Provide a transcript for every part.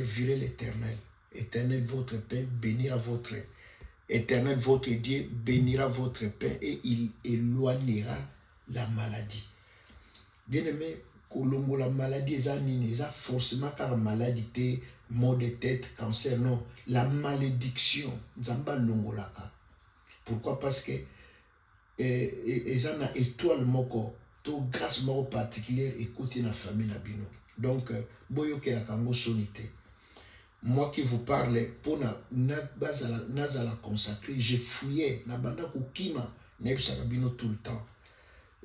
servirait l'Éternel. Éternel, votre pain bénira votre Éternel, votre Dieu bénira votre pain et il éloignera la maladie. Bien-aimé, kolongo la maladie, ça forcément car maladie, maux de tête, cancer, non. La malédiction, zamba longolaka. Pourquoi? Parce que ça na étoile moko, to grâce moko particulière et côté na famille na bino. Donc, boyo ke la kango sonité. Moi qui vous parle, pour la consacrer, j'ai fouillé, na banda kukima, nebisakabino tout le temps.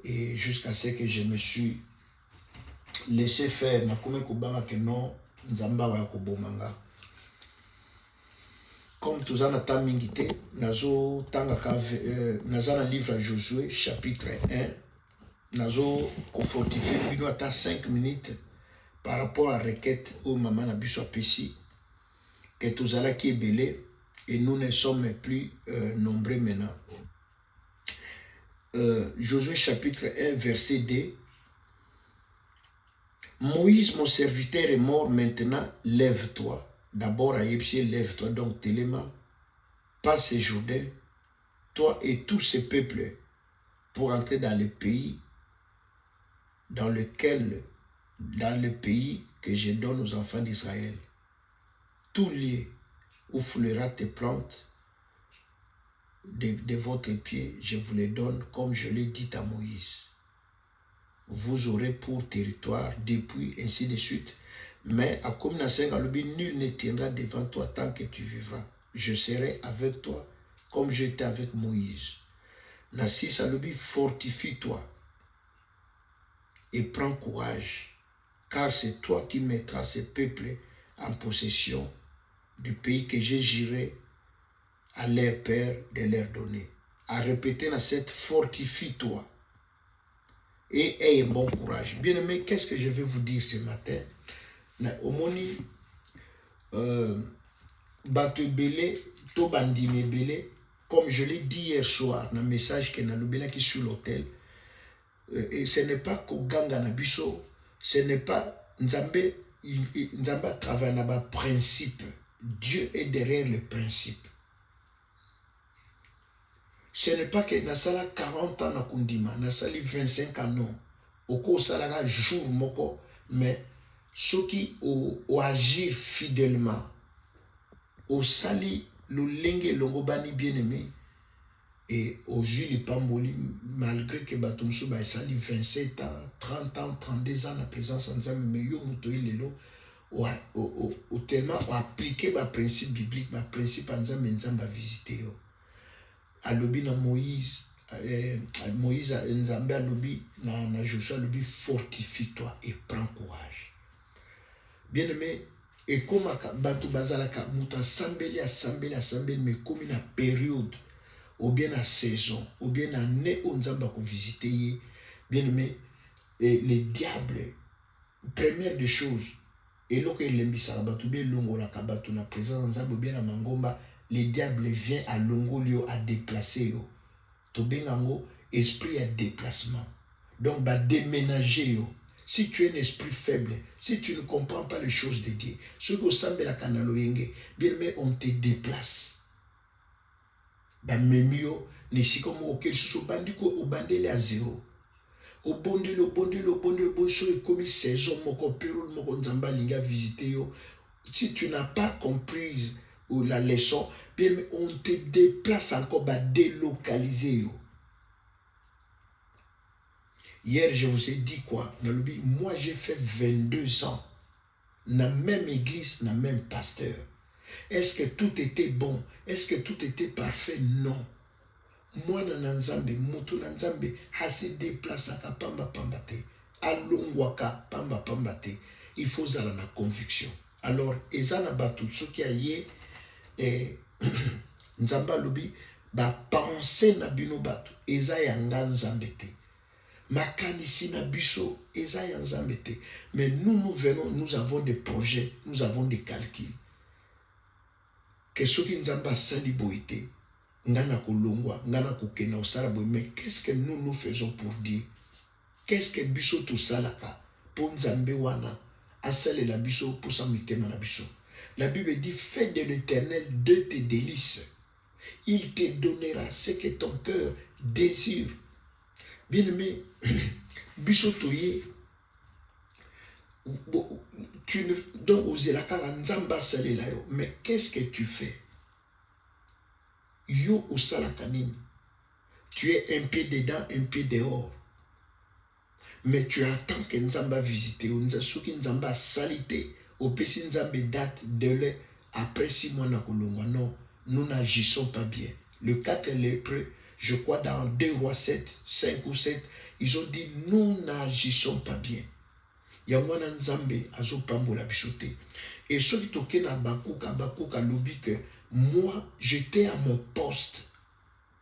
Et jusqu'à ce que je me suis laissé faire, na kome kubanga que non, nzamba wa kubomanga. Comme tout ça n'a pas mingité, nazo tangaka nazana livre Josué chapitre 1, nazo confortifié bino ata 5 minutes par rapport à la requête au maman na biso apesi. Que tous allons qui est belé et nous ne sommes plus nombreux maintenant. Josué chapitre 1 verset 2. Moïse mon serviteur est mort, maintenant lève-toi. D'abord à Yepsié, lève-toi, donc Téléma, passe ce Jourdain, toi et tous ces peuples, pour entrer dans le pays dans le pays que je donne aux enfants d'Israël. Tout lieu où foulera tes plantes de votre pied, je vous les donne comme je l'ai dit à Moïse. Vous aurez pour territoire depuis ainsi de suite. Mais à Kominaseng Alobi, nul ne tiendra devant toi tant que tu vivras. Je serai avec toi comme j'étais avec Moïse. Nassis Alobi, fortifie-toi et prends courage, car c'est toi qui mettras ces peuples en possession du pays que j'ai juré à leur père de leur donner. À répéter dans cette fortifie-toi et aie un bon courage. Bien aimé, qu'est-ce que je vais vous dire ce matin? Omoni Batebele, Tobandime Bele, comme je l'ai dit hier soir dans le message que Nalobela qui est sur l'hôtel, et ce n'est pas Koganga Nabiso, ce n'est pas Nzambe travaille dans le principe. Dieu est derrière le principe. Ce n'est pas que Nasala 40 ans na kundima, Nasali 25 ans non. Oko salaga jour moko, mais ceux qui ont agir fidèlement, au sali le lenge longobani bien aimé, et au Jules Pamboli, malgré que Batumso ba sali 27 ans, 30 ans, 32 ans la présence en Nzambe, mais yo mutoyi lelo, ou tellement appliqué le principe biblique, le principe en Nzambe a visité yo. Alobi na Moïse Nzambe alobi na Joshua alobi fortifie-toi et prends courage. Bien aimé, et comme bato bazalaka muta sambeli mais comme une période ou bien la saison ou bien l'année où Nzambe ko visiter, bien aimé, les diables, première des choses, et là que l'embisa bato bien longo la kabato na présence Nzambe bien na mangomba, les diables viennent à Longolio à déplacer yo. To bengango esprit à déplacement. Donc bah déménager yo. Si tu es un esprit faible, si tu ne comprends pas les choses de Dieu, ce que semble la kanaloyenge, bien mais on te déplace. Bah memio, ne si comme auquel sous bandiko au bandele à zéro. Au bondele, et comme saison moko période moko nzamba linga visiter yo. Si tu n'as pas compris ou la leçon, bien on te déplace encore, bah délocaliser yo. Hier, je vous ai dit quoi? Moi, j'ai fait 22 ans dans la même église, dans le même pasteur. Est-ce que tout était bon? Est-ce que tout était parfait? Non. Moi, dans Nzambe, Moutou Nzambe, se déplace à Pamba Pambate, à Longwaka Pamba Pambate. Il faut avoir la conviction. Alors, Ezana Batou, ce qui a yé, Nzamba Lobi, ba penser na bino Batou, Eza Yanga Nzambete. Makanisi na biso, Eza Yanzambete. Mais nous venons, nous avons des projets, nous avons des calculs. Que ce qui Nzamba Saliboité, Ngana Kolongwa, Ngana Kokena Osaraboy, mais qu'est-ce que nous faisons pour dire? Qu'est-ce que biso tout salaka? Pour Nzambe wana, asale la biso, pour sa mitema la biso. La Bible dit, fais de l'Éternel de tes délices. Il te donnera ce que ton cœur désire. Bien-aimé, bisotoye, donc mais qu'est-ce que tu fais? Yo osalakanini. Tu es un pied dedans, un pied dehors. Mais tu attends que Nzamba visite, ou Nzamba salité, ou Pessi Nzamba date de l'heure après 6 mois na kolongwa. Non, nous n'agissons pas bien. Le 4 lépreux, je crois dans 2 rois 7, 5 ou 7, ils ont dit nous n'agissons pas bien. Yangwana Nzambe azo pambola bichote. Et ceux qui toquent na Bakuka lobby que moi j'étais à mon poste.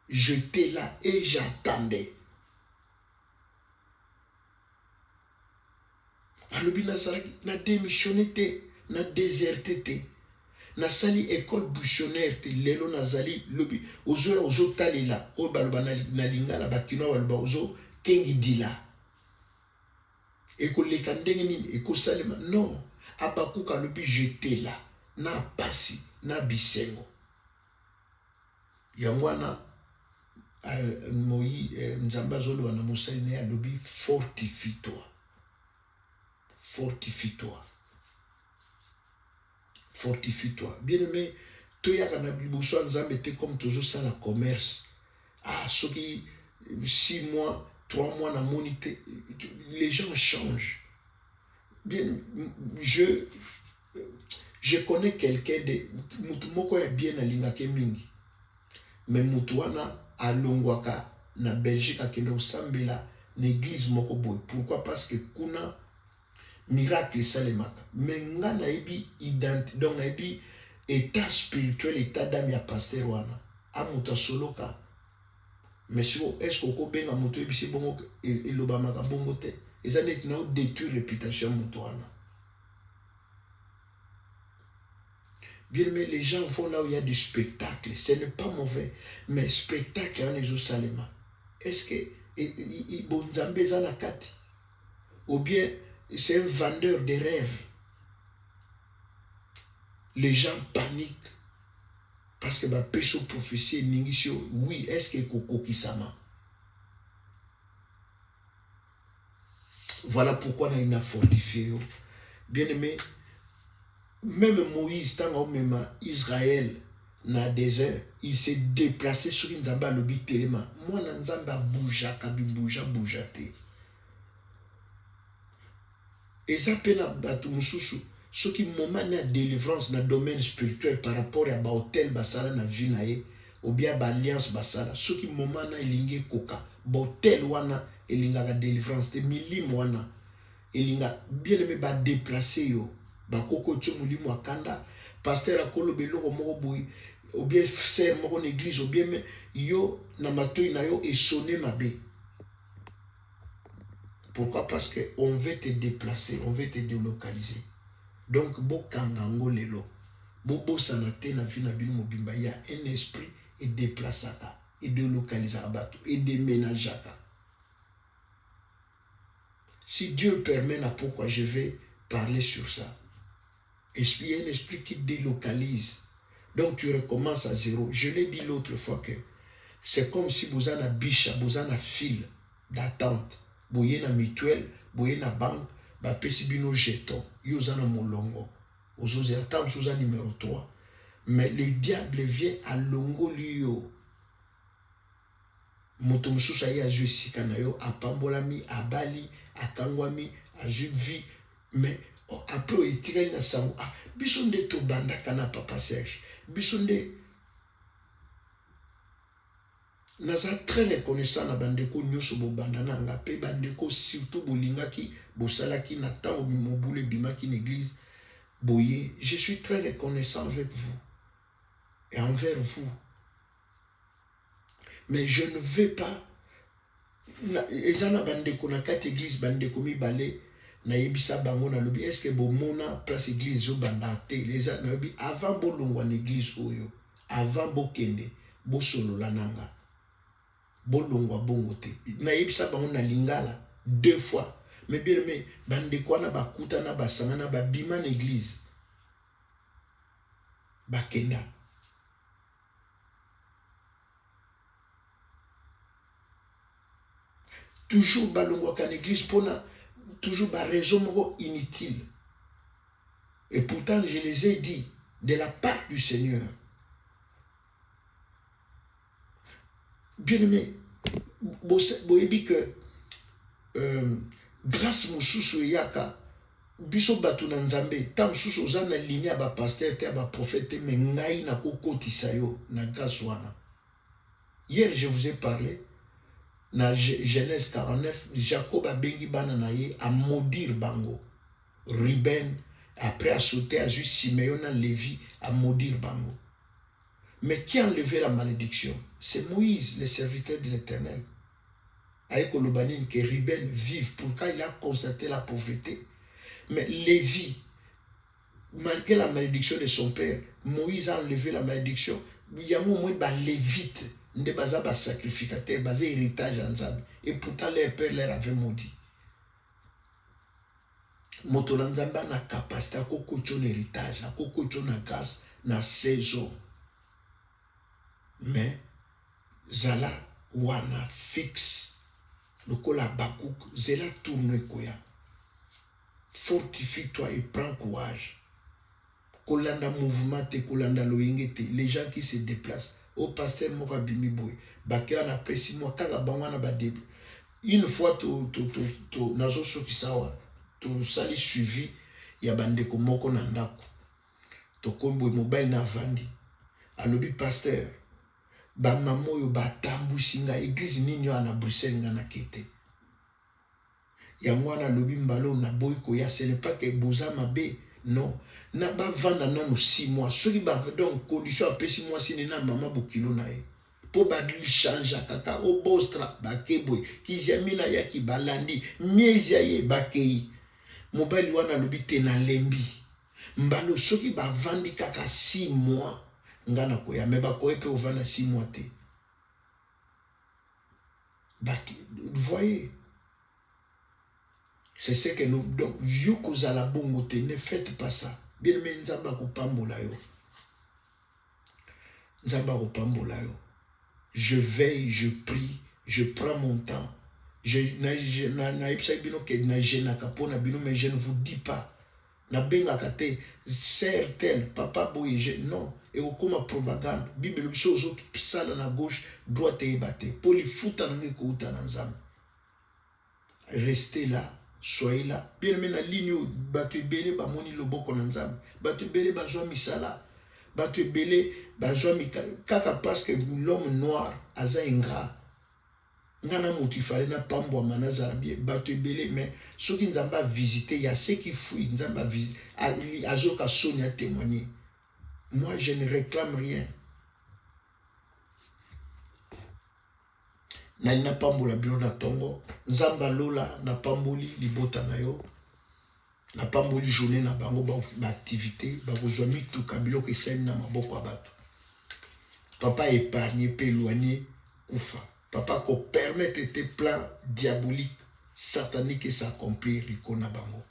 J'étais là et j'attendais. Alobi na démissionné, na déserté, na sali école bouchonnaire, lelo nazali lobi ozo talela o baloba na lingala bakino baloba ozo kengi dila. Eko leka ndenge nini eko salema non. Abakuka lobi j'étais là na pasi na bisengo. Yangwana Nzamba zolo wana musali ne alobi fortifie-toi. Fortifie-toi. Fortifie-toi. Bien-aimé, tu y a un abibousso Nzambe te comme toujours ça la commerce. Ah, ceux qui 6 mois, 3 mois na monité, les gens changent. Bien, je connais quelqu'un de Moutumoko est bien à l'ingake mingi. Mais Moutouana a Longwaka na Belgique a kendo sambela l'église moko boy. Pourquoi? Parce que kuna miracle salemaka. Mais nga na ebi identité donc na ebi état spirituel, état d'âme ya pasteur wana. Amuta soloka. Mais si est-ce qu'on benga moto ebi si bongo elobamaka bongo te. Eza net na détruire réputation moto wana. Bien aimé, les gens vont là où il y a du spectacle. Ce n'est pas mauvais. Mais spectacle, on est au Salema. Est-ce que Bonzambe Zanakati? Ou bien c'est un vendeur de rêves? Les gens paniquent. Parce que ma pécho prophétie ningisio, oui, est-ce que Koko Kisama? Voilà pourquoi on a fortifié. Bien aimé, même Moïse, tant même Israël, na désert, il s'est déplacé sur une Nzamba lobi telema. Moi, Nzamba bouja, kabi bouja te. Et ça peut na batu mususu. Ce qui moment na délivrance na domaine spirituel par rapport à hôtel basala na vie na ye, ou bien alliance basala. Ce qui moment na elinge koka, hôtel wana elinga la délivrance de milim wana elinga bien aimé ba déplacer yo. Bakoko tchomuli mwakanda pasteur akolo beloko moko boy ou bien sœur moko l'église ou bien yo na matoi na yo et sonner mabe. Pourquoi? Parce que on veut te déplacer, on veut te délocaliser. Donc bo kangango lelo bo sanate na vie na bino mobimba ya un esprit et déplaçaka et délocalisaka bato et déménageaka. Si Dieu permet, pourquoi je vais parler sur ça? Il y a un esprit qui délocalise. Donc tu recommences à zéro. Je l'ai dit l'autre fois que c'est comme si vous avez un bicha, vous avez un fil d'attente. Vous avez une mutuelle, vous avez une banque, vous avez un jeton, vous avez un molongo. Vous avez un numéro 3. Mais le diable vient à longo liyo. Motomususa ya joué sikanayo, à pambolami, à bali, à kangwami, à juvi. Mais après il tire na sango ah bisonde to banda kana papa Serge bisonde naza très reconnaissant na bandeko nyoso bo banda na nga pe bandeko surtout bolingaki bosalaki na tango mobule bimaki na église boye. Je suis très reconnaissant avec vous et envers vous, mais je ne vais pas ezana bandeko na kati église bandeko mi balé na yebisa bango na lobi est-ce que bomona place église yo bandate les na lobi avant bolongwa na église oyo avant bokende bosolola nanga bolongwa bongo te na yebisa bango na lingala 2 fois. Mais bien mais bandeko na bakuta na basanga na babima na église bakenda. Toujours balongwaka en église pona toujours ba raison moko inutile. Et pourtant je les ai dit de la part du Seigneur. Bien-aimé, boyebi que grâce mosusu yaka biso batu na nzambe ta mosusu oza na ligne ya bapaster te ya baprofete me ngai na kokotisa yo na grâce wana. Hier je vous ai parlé na Genèse 49 Jacob abengi bana na ye a maudire bango. Ruben après a sauté à juste Simeon na Lévi a maudire bango. Mais qui a enlevé la malédiction? C'est Moïse, le serviteur de l'Éternel. Avec Olobanine que Ruben vive, pourquoi il a constaté la pauvreté. Mais Lévi, malgré la malédiction de son père, Moïse a enlevé la malédiction. Il y a un moment où les Lévites ne sont pas sacrificateurs, ils ont héritage ensemble. Et pourtant, leur père leur avait maudit. Motolanzamba na capacité à kokochon héritage, à kokochon na grâce, na saison. Mais zala wana fixe le kola bakouk zela tourne koya. Fortifie-toi et prends courage. Kolanda mouvement te kolanda loyenge te. Les gens qui se déplacent au pasteur moka bimi boy bakela na presi moi kaka bangwana ba début. Une fois to nazo soki sawa to sali suivi ya bandeko moko na ndako. To kombo mobile na vandi. Alobi pasteur ba mamo yo ba tambusi nga église nini yo na Bruxelles nga na kete. Ya mwana lobi mbalo na boy ko ya ce n'est pas que boza mabe non na ba vanda nano 6 mois soki ba donc condition après 6 mois sini na mama bokilo na ye po ba lui change kaka o bostra ba keboy kizamina ya ki balandi miezi ye bakei mobali wana lobi te na lembi mbalo soki ba vandi kaka 6 mois ngana koya me ba koye pe ovanda 6 mois te. Vous voyez, c'est ce que nous donc vieux kozala bongo te, ne faites pas ça. Bien mais nzamba ko pambola yo. Nzamba ko pambola yo. Je veille, je prie, je prends mon temps. Je ne vous dis pas. Na benga kate sert tel papa boye non et au comme propagande bible biso zo psala na gauche droite et batte pour les futa na ngeko uta na nzambe. Restez là, soyez là. Bien mais na ligne batu belé ba moni loboko na nzambe batu belé ba zo misala batu belé ba zo kaka parce que l'homme noir aza ingrat ngana motifale na pambo manazala bien batu belé mais ceux qui nzamba visiter il y a ceux qui fuient nzamba visiter azoka soni a témoigner. Moi je ne réclame rien. Na pambola bilo na tongo nzamba lola na pamboli libota na yo na pamboli journée na bango ba activité ba kozwa mituka biloko esali na maboko ya bato. Papa épargné pe éloigné kufa. Papa ko permettre tes plans diaboliques sataniques et s'accomplir l'icône bango.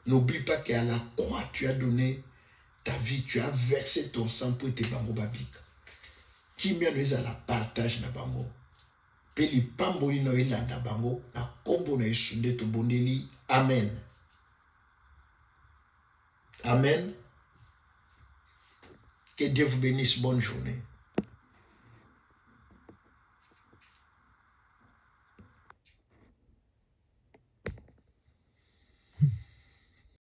N'oublie pas qu'à la croix tu as donné ta vie, tu as versé ton sang pour te bango babik. Qui m'a donné à la partage na bango. Peli pamboli no ilanda bango na kombo na isunde to bondeli. Amen. Amen. Que Dieu vous bénisse. Bonne journée.